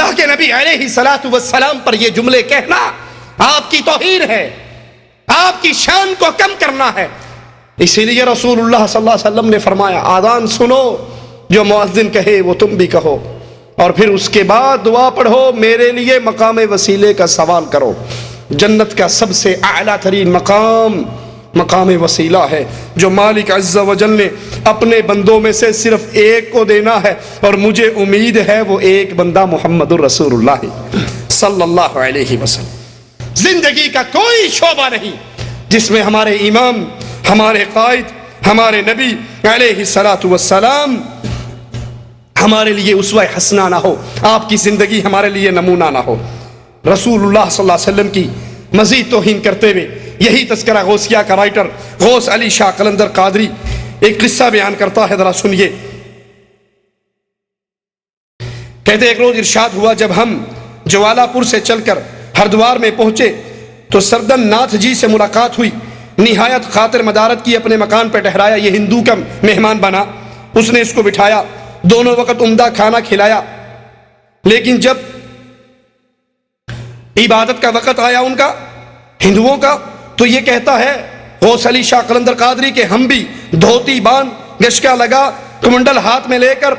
اللہ کے نبی علیہ الصلوۃ والسلام پر یہ جملے کہنا آپ کی توہین ہے، آپ کی شان کو کم کرنا ہے۔ اسی لیے رسول اللہ صلی اللہ علیہ وسلم نے فرمایا آذان سنو، جو مؤذن کہے وہ تم بھی کہو، اور پھر اس کے بعد دعا پڑھو، میرے لیے مقام وسیلے کا سوال کرو۔ جنت کا سب سے اعلیٰ ترین مقام مقام وسیلہ ہے، جو مالک عز و جل نے اپنے بندوں میں سے صرف ایک کو دینا ہے، اور مجھے امید ہے وہ ایک بندہ محمد الرسول اللہ صلی اللہ علیہ وسلم۔ زندگی کا کوئی شعبہ نہیں جس میں ہمارے امام، ہمارے قائد، ہمارے نبی علیہ الصلوۃ والسلام ہمارے لیے اسوہ حسنہ نہ ہو، آپ کی زندگی ہمارے لیے نمونہ نہ ہو۔ رسول اللہ صلی اللہ علیہ وسلم کی مزید توہین کرتے ہوئے یہی تذکرہ غوثیہ کا رائٹر غوث علی شاہ قلندر قادری ایک قصہ بیان کرتا ہے، ذرا سنیے۔ کہتے ایک روز ارشاد ہوا، جب ہم جوالا پور سے چل کر ہردوار میں پہنچے تو سردن ناتھ جی سے ملاقات ہوئی، نہایت خاطر مدارت کی، اپنے مکان پہ ٹھہرایا۔ یہ ہندو کا مہمان بنا، اس نے اس کو بٹھایا، دونوں وقت عمدہ کھانا کھلایا۔ لیکن جب عبادت کا وقت آیا ان کا، ہندوؤں کا، تو یہ کہتا ہے غوث علی شاہ قلندر قادری کہ ہم بھی دھوتی باندھ، گشکا لگا، کمنڈل ہاتھ میں لے کر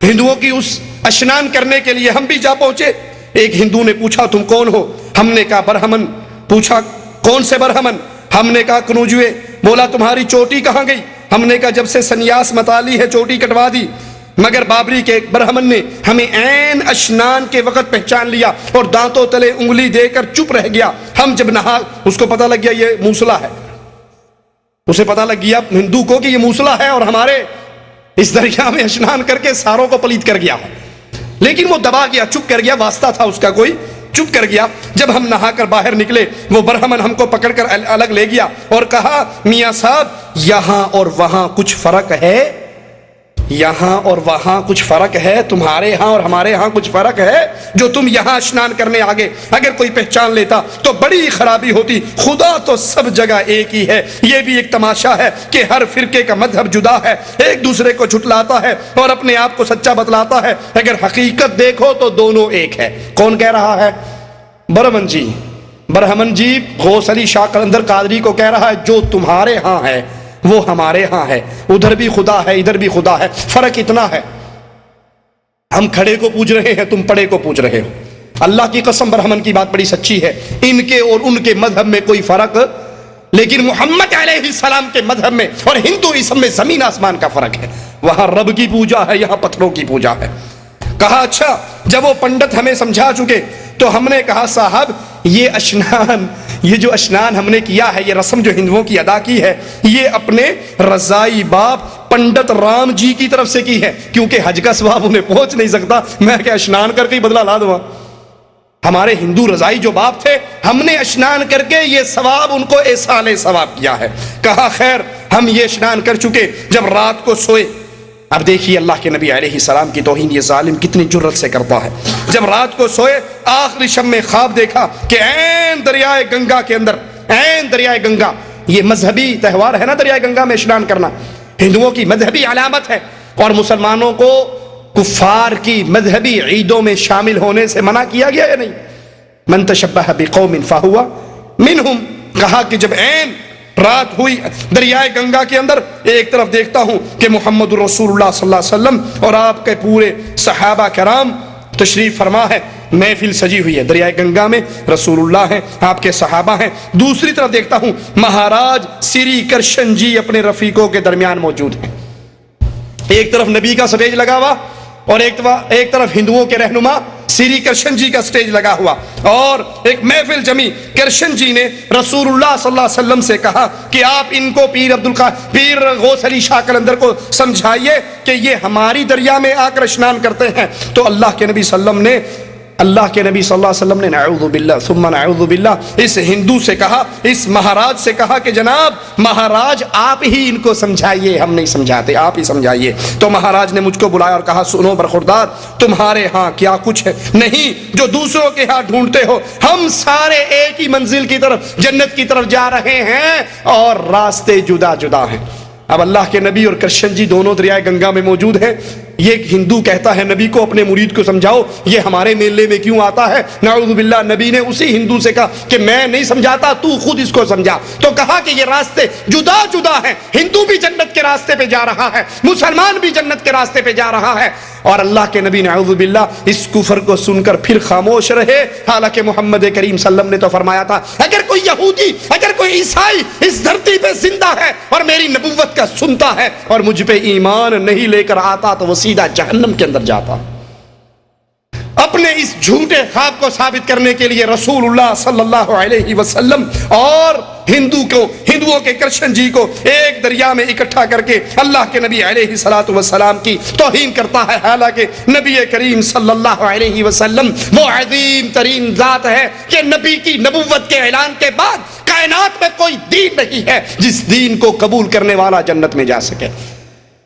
ہندوؤں کی اس اشنان کرنے کے لیے ہم بھی جا پہنچے۔ ایک ہندو نے پوچھا تم کون ہو؟ ہم نے کہا برہمن۔ پوچھا کون سے برہمن؟ ہم نے کہا کنوجوے۔ بولا تمہاری چوٹی کہاں گئی؟ ہم نے کہا جب سے سنیاس متالی ہے چوٹی کٹوا دی۔ مگر بابری کے ایک برہمن نے ہمیں عین اشنان کے وقت پہچان لیا اور دانتوں تلے انگلی دے کر چپ رہ گیا۔ ہم جب نہا، اس کو پتہ لگ گیا یہ موسلا ہے، اسے پتہ لگ گیا ہندو کو کہ یہ موسلا ہے اور ہمارے اس دریا میں اشنان کر کے ساروں کو پلیت کر گیا ہے، لیکن وہ دبا گیا، چپ کر گیا، واسطہ تھا اس کا کوئی، چپ کر گیا۔ جب ہم نہا کر باہر نکلے وہ برہمن ہم کو پکڑ کر الگ لے گیا اور کہا میاں صاحب یہاں اور وہاں کچھ فرق ہے، یہاں اور وہاں کچھ فرق ہے، تمہارے ہاں اور ہمارے ہاں کچھ فرق ہے، جو تم یہاں اشنان کرنے آگے اگر کوئی پہچان لیتا تو بڑی خرابی ہوتی، خدا تو سب جگہ ایک ہی ہے۔ یہ بھی ایک تماشا ہے کہ ہر فرقے کا مذہب جدا ہے، ایک دوسرے کو جھٹلاتا ہے اور اپنے آپ کو سچا بتلاتا ہے، اگر حقیقت دیکھو تو دونوں ایک ہے۔ کون کہہ رہا ہے؟ برہمن جی۔ برہمن جی غوث علی شاہ قلندر قادری کو کہہ رہا ہے جو تمہارے ہاں ہے وہ ہمارے ہاں ہے، ادھر بھی خدا ہے ادھر بھی خدا ہے، فرق اتنا ہے، ہم کھڑے کو پوج رہے ہیں تم پڑے کو پوج رہے ہو۔ اللہ کی قسم برہمن کی بات بڑی سچی ہے، ان کے اور ان کے مذہب میں کوئی فرق، لیکن محمد علیہ السلام کے مذہب میں اور ہندوازم میں زمین آسمان کا فرق ہے۔ وہاں رب کی پوجا ہے، یہاں پتھروں کی پوجا ہے۔ کہا اچھا، جب وہ پنڈت ہمیں سمجھا چکے تو ہم نے کہا صاحب یہ اشنان، یہ جو اشنان ہم نے کیا ہے، یہ رسم جو ہندوؤں کی ادا کی ہے، یہ اپنے رضائی باپ پنڈت رام جی کی طرف سے کی ہے، کیونکہ حج کا ثواب انہیں پہنچ نہیں سکتا، میں کہ اشنان کر کے بدلہ لا دوں۔ ہمارے ہندو رضائی جو باپ تھے، ہم نے اشنان کر کے یہ ثواب ان کو ایصال ثواب کیا ہے۔ کہا خیر ہم یہ اشنان کر چکے، جب رات کو سوئے، اب دیکھیے اللہ کے نبی علیہ السلام کی توہین یہ ظالم کتنی جرت سے کرتا ہے۔ جب رات کو سوئے آخری شب میں خواب دیکھا کہ عین دریائے گنگا کے اندر، عین دریائے گنگا، یہ مذہبی تہوار ہے نا دریائے گنگا میں اشنان کرنا، ہندوؤں کی مذہبی علامت ہے، اور مسلمانوں کو کفار کی مذہبی عیدوں میں شامل ہونے سے منع کیا گیا یا نہیں؟ من تشبہ بقوم فہو منہم۔ کہا کہ جب عین رات ہوئی دریائے گنگا کے اندر، ایک طرف دیکھتا ہوں کہ محمد رسول اللہ صلی اللہ علیہ وسلم اور آپ کے پورے صحابہ کرام تشریف فرما ہے، محفل سجی ہوئی ہے دریائے گنگا میں، رسول اللہ ہیں، آپ کے صحابہ ہیں۔ دوسری طرف دیکھتا ہوں مہاراج سری کرشن جی اپنے رفیقوں کے درمیان موجود ہیں، ایک طرف نبی کا سٹیج لگا ہوا اور ایک طرف ہندوؤں کے رہنما سری کرشن جی کا سٹیج لگا ہوا، اور ایک محفل جمی۔ کرشن جی نے رسول اللہ صلی اللہ علیہ وسلم سے کہا کہ آپ ان کو پیر غوث علی شاہ قلندر کو سمجھائیے کہ یہ ہماری دریا میں آ کر اشنان کرتے ہیں۔ تو اللہ کے نبی صلی اللہ علیہ وسلم نے نعوذ باللہ ثم نعوذ باللہ اس ہندو سے کہا، اس مہاراج سے کہا کہ جناب مہاراج آپ ہی ان کو سمجھائیے، ہم نہیں سمجھاتے، آپ ہی سمجھائیے۔ تو مہاراج نے مجھ کو بلایا اور کہا سنو برخوردار، تمہارے ہاں کیا کچھ ہے نہیں جو دوسروں کے ہاں ڈھونڈتے ہو، ہم سارے ایک ہی منزل کی طرف، جنت کی طرف جا رہے ہیں اور راستے جدا جدا ہیں۔ اب اللہ کے نبی اور کرشن جی دونوں دریائے گنگا میں موجود ہیں. یہ ایک ہندو کہتا ہے نبی کو اپنے مرید کو سمجھاؤ یہ ہمارے میلے میں کیوں آتا ہے. نعوذ باللہ نبی نے اسی ہندو سے کہا کہ میں نہیں سمجھاتا تو خود اس کو سمجھا. تو کہا کہ یہ راستے جدا جدا ہیں, ہندو بھی جنت کے راستے پہ جا رہا ہے, مسلمان بھی جنت کے راستے پہ جا رہا ہے. اور اللہ کے نبی نعوذ باللہ اس کفر کو سن کر پھر خاموش رہے, حالانکہ محمد کریم صلی اللہ علیہ وسلم نے تو فرمایا تھا اگر کوئی یہودی اگر کوئی عیسائی اس دھرتی پہ زندہ ہے اور میری نبوت کا سنتا ہے اور مجھ پہ ایمان نہیں لے کر آتا تو وہ سیدھا جہنم کے اندر جاتا. اپنے اس جھوٹے خواب کو ثابت کرنے کے لیے رسول اللہ صلی اللہ علیہ وسلم اور ہندوؤں کے کرشن جی کو ایک دریا میں اکٹھا کر کے اللہ کے نبی علیہ الصلوۃ والسلام کی توہین کرتا ہے, حالانکہ نبی کریم صلی اللہ علیہ وسلم وہ عظیم ترین ذات ہے کہ نبی کی نبوت کے اعلان کے بعد کائنات میں کوئی دین نہیں ہے جس دین کو قبول کرنے والا جنت میں جا سکے.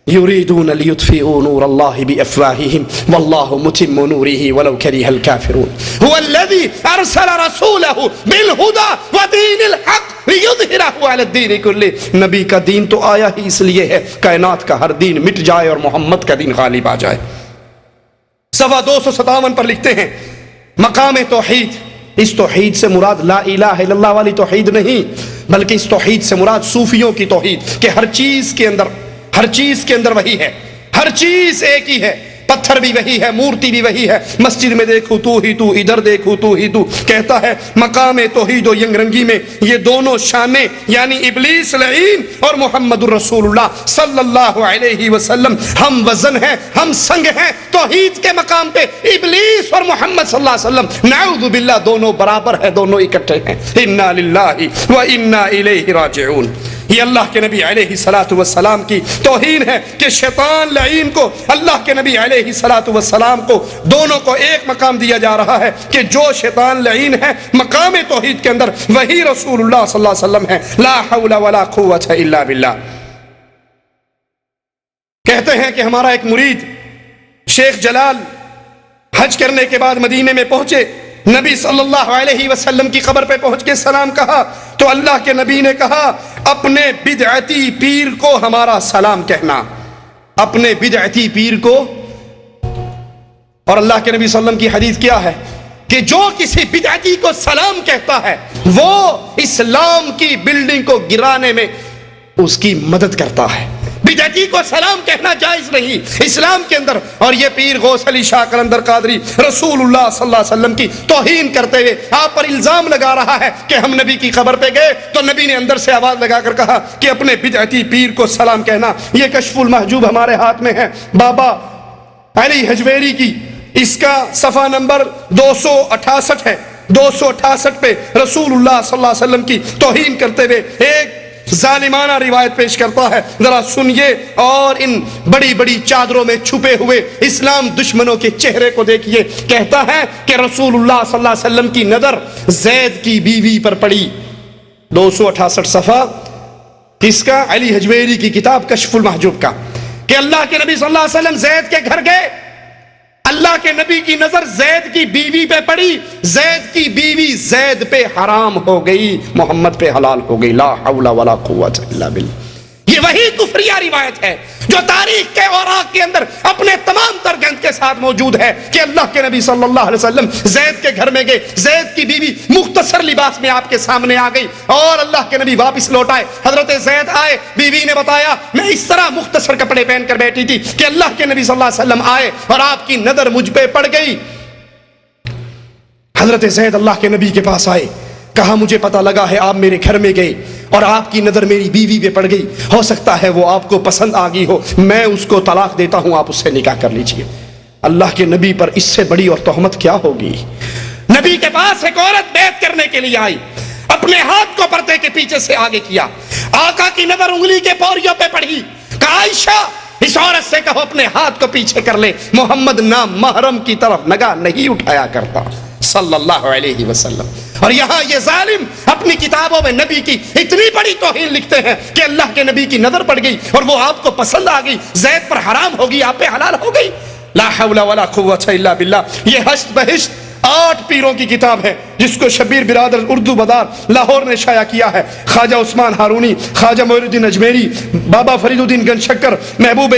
يريدون ليطفئوا نور الله بأفواههم والله متم نوره ولو كره الكافرون هو الذي أرسل رسوله بالهدى ودين الحق ليظهره على الدين كله. نبی کا دین تو آیا ہی اس لیے ہے کائنات کا ہر دین مٹ جائے اور محمد کا دین غالب آ جائے. صفحہ 257 پر لکھتے ہیں مقام توحید. اس توحید سے مراد لا الہ الا اللہ والی توحید نہیں, بلکہ اس توحید سے مراد صوفیوں کی توحید کہ ہر چیز کے اندر وہی ہے, ہر چیز ایک ہی ہے, پتھر بھی وہی ہے, مورتی بھی وہی ہے, مسجد میں دیکھو تو ہی تو, ادھر دیکھو تو ہی تو. کہتا ہے مقام توحید و ینگ رنگی میں یہ دونوں شانیں یعنی ابلیس لعین اور محمد الرسول اللہ صلی اللہ علیہ وسلم ہم وزن ہیں, ہم سنگ ہیں. توحید کے مقام پہ ابلیس اور محمد صلی اللہ علیہ وسلم نعوذ باللہ دونوں برابر ہیں, دونوں اکٹھے ہیں. انا للہ و انا الیہ راجعون. یہ اللہ کے نبی علیہ الصلوۃ والسلام کی توہین ہے کہ شیطان لعین کو اللہ کے نبی علیہ الصلوۃ والسلام کو دونوں کو ایک مقام دیا جا رہا ہے کہ جو شیطان لعین ہے مقام توحید کے اندر وہی رسول اللہ صلی اللہ علیہ وسلم ہے. لا حول ولا قوت الا باللہ. کہتے ہیں کہ ہمارا ایک مرید شیخ جلال حج کرنے کے بعد مدینے میں پہنچے, نبی صلی اللہ علیہ وسلم کی قبر پہ پہنچ کے سلام کہا تو اللہ کے نبی نے کہا اپنے بدعتی پیر کو ہمارا سلام کہنا, اپنے بدعتی پیر کو. اور اللہ کے نبی صلی اللہ علیہ وسلم کی حدیث کیا ہے کہ جو کسی بدعتی کو سلام کہتا ہے وہ اسلام کی بلڈنگ کو گرانے میں اس کی مدد کرتا ہے. بدعتی کو سلام کہنا جائز نہیں اسلام کے اندر. اور یہ پیر غوث علی شاہ قلندر قادری رسول اللہ صلی اللہ علیہ وسلم کی توہین کرتے ہوئے آپ پر الزام لگا رہا ہے کہ ہم نبی کی قبر پہ گئے تو نبی نے اندر سے آواز لگا کر کہا کہ اپنے بدعتی پیر کو سلام کہنا. یہ کشف المحجوب ہمارے ہاتھ میں ہے, بابا علی حجویری کی, اس کا صفحہ نمبر 268 ہے. 268 پہ رسول اللہ صلی اللہ علیہ وسلم کی توہین کرتے ہوئے ایک ظالمانہ روایت پیش کرتا ہے, ذرا سنیے اور ان بڑی بڑی چادروں میں چھپے ہوئے اسلام دشمنوں کے چہرے کو دیکھیے. کہتا ہے کہ رسول اللہ صلی اللہ علیہ وسلم کی نظر زید کی بیوی پر پڑی. 268 صفحہ کس کا؟ علی حجویری کی کتاب کشف المحجوب کا, کہ اللہ کے نبی صلی اللہ علیہ وسلم زید کے گھر گئے, اللہ کے نبی کی نظر زید کی بیوی پہ پڑی, زید کی بیوی زید پہ حرام ہو گئی, محمد پہ حلال ہو گئی. لا حول ولا قوت الا باللہ. یہ وہی کفریہ روایت ہے جو تاریخ کے اوراق کے اندر اپنے تمام ترگند کے ساتھ موجود ہے کہ اللہ کے نبی صلی اللہ علیہ وسلم زید کے گھر میں گئے, زید کی بیوی مختصر لباس میں آپ کے سامنے آ گئی اور اللہ کے نبی واپس لوٹ آئے. حضرت زید آئے, بیوی نے بتایا میں اس طرح مختصر کپڑے پہن کر بیٹھی تھی کہ اللہ کے نبی صلی اللہ علیہ وسلم آئے اور آپ کی نظر مجھ پہ پڑ گئی. حضرت زید اللہ کے نبی کے پاس آئے, کہا مجھے پتہ لگا ہے آپ میرے گھر میں گئے اور آپ کی نظر میری بیوی پہ پڑ گئی, ہو سکتا ہے وہ آپ کو پسند آ گئی ہو, میں اس کو طلاق دیتا ہوں, آپ اس سے نکاح کر لیجئے. اللہ کے نبی پر اس سے بڑی اور تہمت کیا ہوگی. نبی کے پاس ایک عورت بیعت کرنے کے لیے آئی, اپنے ہاتھ کو پردے کے پیچھے سے آگے کیا, آقا کی نظر انگلی کے پوریوں پہ پڑی, کہا عائشہ اس عورت سے کہو اپنے ہاتھ کو پیچھے کر لے, محمد نام محرم کی طرف نگاہ نہیں اٹھایا کرتا صلی اللہ علیہ وسلم. اور یہاں یہ ظالم اپنی کتابوں میں نبی کی اتنی بڑی توہین لکھتے ہیں کہ اللہ کے نبی کی نظر پڑ گئی اور وہ آپ کو پسند آ گئی, زید پر حرام ہوگی, آپ پہ حلال ہو گئی. لا حول ولا قوت الا باللہ. یہ حشت بہشت 8 پیروں کی کتاب ہے جس کو شبیر برادر اردو بازار لاہور نے شائع کیا ہے. خواجہ عثمان ہارونی، خواجہ معین الدین اجمیری، بابا فرید الدین گنج شکر، محبوب